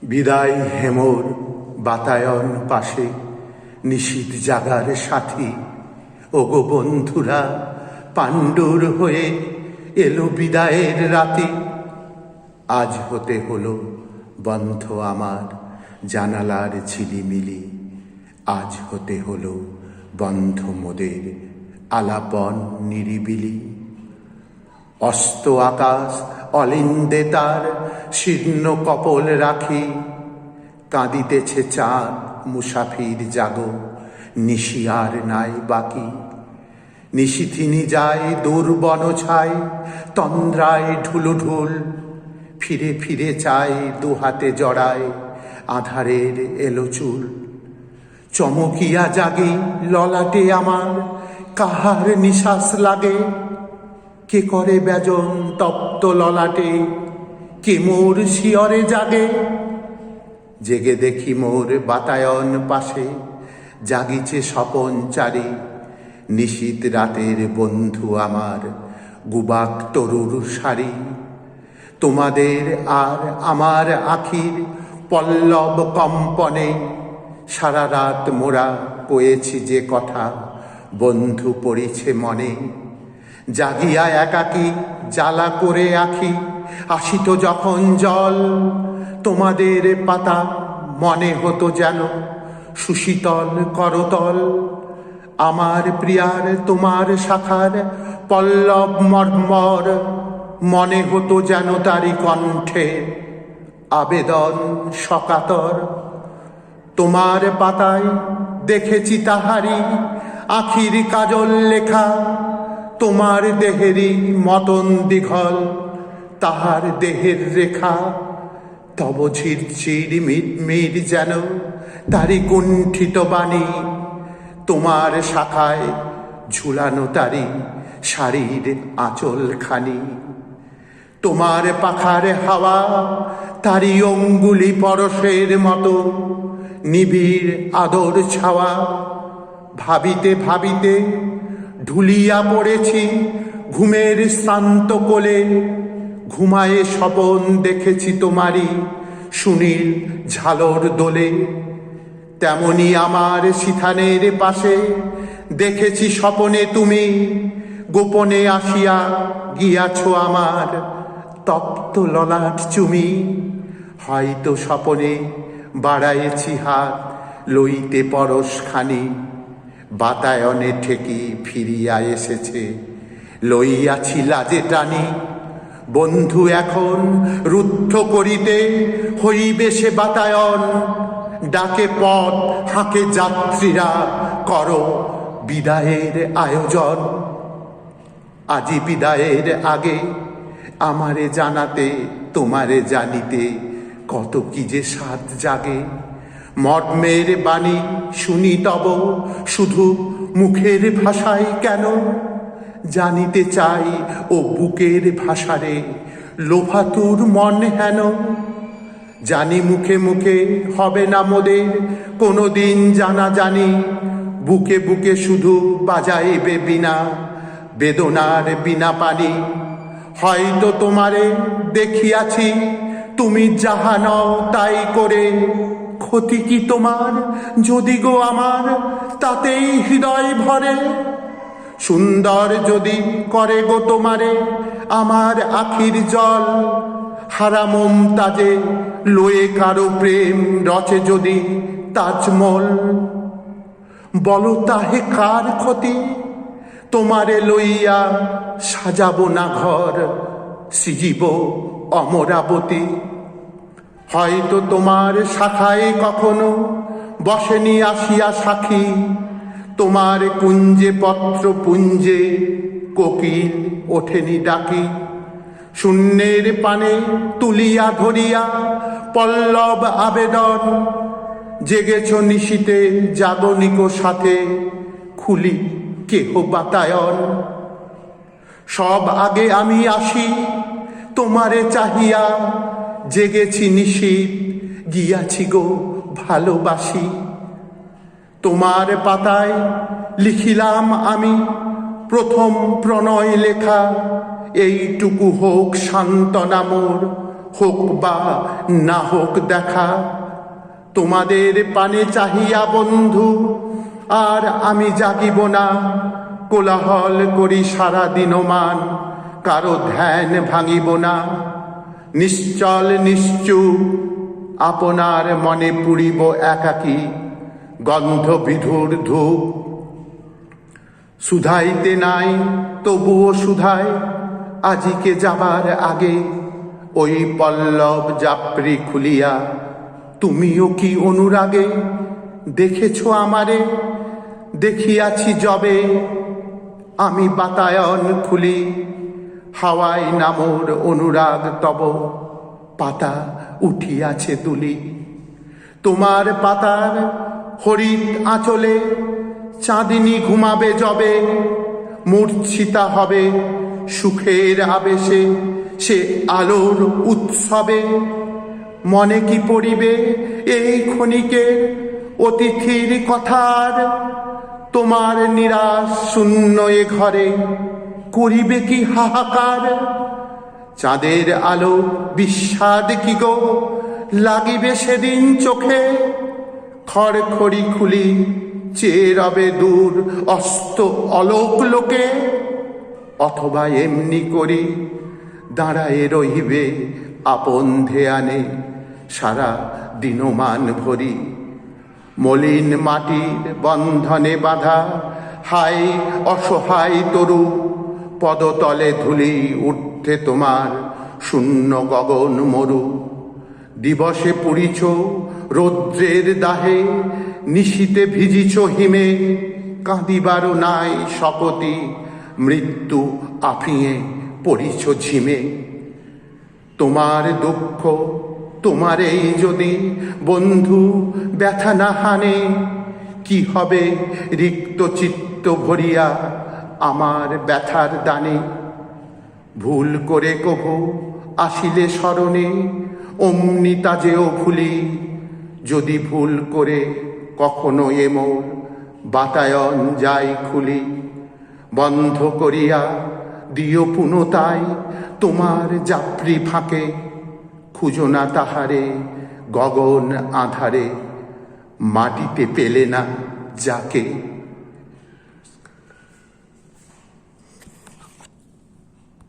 বিদায় হেমোর বাতায়ন পাশে নিশীথ জাগার সাথী। ওগো বন্ধুরা, পাণ্ডুর হয়ে এলো বিদায়ের রাতি। আজ হতে হলো বন্ধ আমার জানালার ঝিলিমিলি। আজ হতে হলো বন্ধ মোদের আলাপন নিরিবিলি। অস্ত আকাশ অলিন্দে তার শীর্ণ কপল রাখি। কাঁদিতেছে চাঁদ মুসাফির জাগো, নিশি আর নাই বাকি। নিশিথিনী যায় দুর্বন ছায়, তন্দ্রায় ঢুলুঢুল। ফিরে ফিরে চায় দুহাতে জড়ায় আধারের এলো চুল। চমকিয়া জাগে ললাটে আমার, কাহার নিশ্বাস লাগে। কে করে ব্যজন তপ্ত ললাটে, কে মোর শিয়রে জাগে। জেগে দেখি মোর বাতায়ন পাশে জাগিছে স্বপন চারি। নিশীথ রাতের বন্ধু আমার গুবাক তরুর সারি। তোমাদের আর আমার আখির পল্লব কম্পনে সারা রাত মোরা কয়েছি যে কথা, বন্ধু পড়িছে মনে। জাগিয়া একাকী জ্বালা করে আখি, আসিত যখন জল। তোমাদের পাতা মনে হতো যেন সুশীতল করতল। আমার প্রিয়ার তোমার শাখার পল্লব মর্মর, মনে হতো যেন তারি কণ্ঠে আবেদন সকাতর। তোমার পাতায় দেখেছি তাহারি আখির কাজল লেখা। তোমার দেহেরই মতন দীঘল তাহার দেহের রেখা। তব ঝিরঝির মিটমিট যেন তারি কুণ্ঠিত বাণী। তোমার শাখায় ঝুলানো তারি শাড়ির আঁচলখানি। তোমার পাখার হাওয়া তারি অঙ্গুলি পরশের মতো নিবিড় আদর ছাওয়া। ভাবিতে ভাবিতে ঢুলিয়া পড়েছি ঘুমের শান্ত কোলে। ঘুমায়ে স্বপন দেখেছি তোমারই সুনীল ঝালর দোলে। তেমনি আমার সিথানের পাশে দেখেছি স্বপনে তুমি গোপনে আসিয়া গিয়াছ আমার তপ্ত ললাট চুমি। হয়তো স্বপনে বাড়ায়েছি হাত লইতে পরশখানি। বাতায়নে ঠেকি ফিরিয়া এসেছে লইয়াছি লাজে টানি। বন্ধু এখন রুদ্ধ করিতে হইবে সে বাতায়ন। ডাকে পথ হাঁকে যাত্রীরা, করো বিদায়ের আয়োজন। আজি বিদায়ের আগে আমারে জানাতে তোমারে জানিতে কত কি যে সাধ জাগে। মর্মের বাণী শুনি তব শুধু মুখের ভাষায় কেন। জানিতে চাই ও বুকের ভাষারে লোভাতুর মন হেন। জানি মুখে মুখে হবে না মোদের কোনো দিন জানা জানি। বুকে বুকে শুধু বাজাইবে বিনা বেদনার বিনা পানি। হয়তো তোমারে দেখিয়াছি তুমি যাহা নও তাই করে। ক্ষতি কি তোমার যদি গো আমার তাতেই হৃদয় ভরে। সুন্দর যদি করে গো তোমারে আমার আখির জল। হারা মমতাজে লয়ে কারো প্রেম রচে যদি তাজমহল। বলো তাহে কার ক্ষতি, তোমারে লইয়া সাজাবো না ঘর, সৃজিব অমরাবতী। হয়তো তোমার শাখায় কখনো বসেনি আসিয়া সাক্ষী। তোমার কুঞ্জে পত্র পুঞ্জে কোকিল ওঠেনি ডাকি। শূন্যের পানে তুলিয়া ধরিয়া পল্লব আবেদন। জেগেছ নিশীতে জাগনিক সাথে খুলি কেহ বাতায়ন। সব আগে আমি আসি তোমারে চাহিয়া। জেগেছি নিশীত গিয়াছি গো ভালোবাসি। তোমার পাতায় লিখিলাম আমি প্রথম প্রণয় লেখা। এইটুকু হোক সান্ত্বনা মোর হোক বা না হোক দেখা, তোমাদের পানে চাহিয়া বন্ধু আর আমি জাগিব না। কোলাহল করি সারা দিনমান, কারো ধ্যান ভাঙিব না। নিশ্চল নিশ্চুপ আপনার মনে পুড়িব একাকী, গন্ধ বিধুর ধূপ। সুধাইতে নাই তবুও সুধায়, আজিকে যাবার আগে ওই পল্লব জাপরি খুলিয়া। তুমিও কি অনুরাগে দেখেছ আমারে? দেখিয়াছি যবে আমি বাতায়ন খুলি, হাওয়ায় নামর অনুরাগ তব পাতা উঠিয়াছে তুলি। তোমার পাতার হরিৎ আঁচলে চাঁদিনী ঘুমাবে যবে, মূর্ছিতা হবে সুখের আবেশে সে আলোর উৎসবে। মনে কি পড়িবে এই ক্ষণিকের অতিথির কথার? তোমার নিরাশ শূন্য এ ঘরে করিবে কি হাহাকার? চাঁদের আলো বিস্বাদ কি গো লাগিবে সেদিন চোখে? খড়খড়ি খুলি চেয়ে রবে দূর অস্ত অলোক লোকে। অথবা এমনি করি দাঁড়ায়ে রহিবে আপন ধ্যানে সারা দিনমান ভরি। মলিন মাটির বন্ধনে বাঁধা হাই অসহায় তরু, পদতলে ধুলি উঠতে তোমার শূন্য গগন মরু। দিবসে পুড়িছ রৌদ্রের দাহে, নিশীতে ভিজিছ হিমে। কাঁদিবারও নাই শপথি, মৃত্যু আফিয়ে পড়িছ ঝিমে। তোমার দুঃখ তোমারেই যদি বন্ধু ব্যথা না হানে, কি হবে রিক্ত চিত্ত ভরিয়া আমার ব্যথার দানে? ভুল করে কভু আসিলে স্মরণে অমনি তা যেও ভুলি। যদি ভুল করে কখনো এ মোর বাতায়ন যাই খুলি, বন্ধ করিয়া দিও পুনতায় তোমার যাত্রী ফাঁকে। খুঁজো না তাহারে গগন আধারে, মাটিতে পেলে না যাকে।